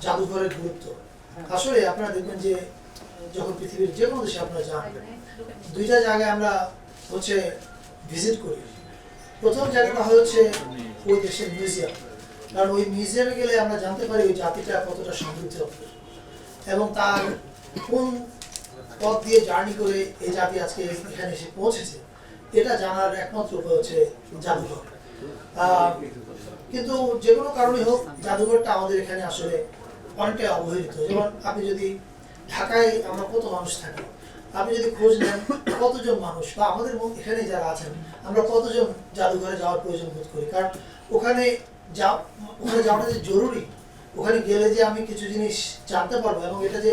জাদুঘরের গুরুত্ব আসলে আপনারা দেখবেন যে যখন পৃথিবীর যে কোনো দেশে আপনারা যান দুইটা জায়গায় আমরা হচ্ছে ভিজিট করি। প্রথম জায়গাটা হচ্ছে ওই দেশের মিউজিয়াম, কারণ ওই মিউজিয়ামে গেলে আমরা জানতে পারি ওই জাতিটা কতটা সমৃদ্ধ এবং তার কোন পথ দিয়ে জার্নি করে এই জাতি আজকে এখানে এসে পৌঁছেছে এটা জানার একমাত্র উপায় হচ্ছে জাদুঘর। কিন্তু যে কোনো কারণে হোক জাদুঘরটা আমাদের এখানে আসলে অনেকটা অবহেলিত। যেমন আপনি যদি ঢাকায় আমরা কত মানুষ থাকি, আপনি যদি খোঁজ নেন কতজন মানুষ বা আমাদের এখানে যারা আছেন আমরা কতজন জাদুঘরে যাওয়ার প্রয়োজন বোধ করি, কারণ ওখানে যাওয়াটা যে জরুরি, ওখানে গেলে যে আমি কিছু জিনিস জানতে পারবো এবং এটা যে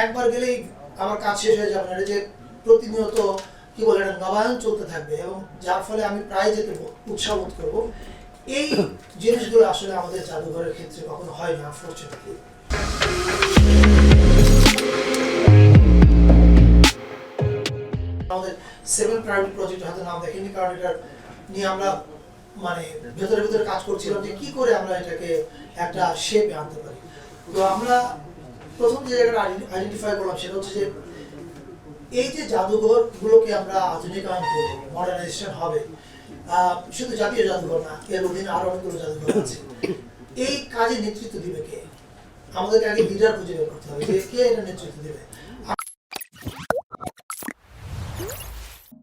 একবার গেলেই আমার কাজ শেষ হয়ে যাবে না, এটা যে প্রতিনিয়ত কি বলে এটা নবায়ন চলতে থাকবে এবং যার ফলে আমি প্রায় যেতে উৎসাহ বোধ করবো। এই জিনিসগুলো আসলে আমাদের জাদুঘরের ক্ষেত্রে কখনো হয় না, আনফরচুনেটলি। আমাদের 7 প্রায়োরিটি প্রজেক্ট হয়তো নাম দেখেনি, কারণ এটার নিয়ে আমরা মানে ভেতরে কাজ করছিলাম যে কি করে আমরা এটাকে একটা শেপে আনতে পারি। তো আমরা প্রথম যে জায়গাটা আইডেন্টিফাই করলাম সেটা হচ্ছে যে এই যে জাদুঘরগুলোকে আমরা আধুনিকায়ন করব, মডার্নাইজেশন হবে, শুধু জাতীয় জাদুঘর না, এর অধীনে আরো অনেকগুলো জাদুঘর আছে। এই কাজে নেতৃত্ব দিবে কে? আমাদেরকে আগে লিডার খুঁজে বের করতে হবে যে কে এটা নেতৃত্ব দেবে।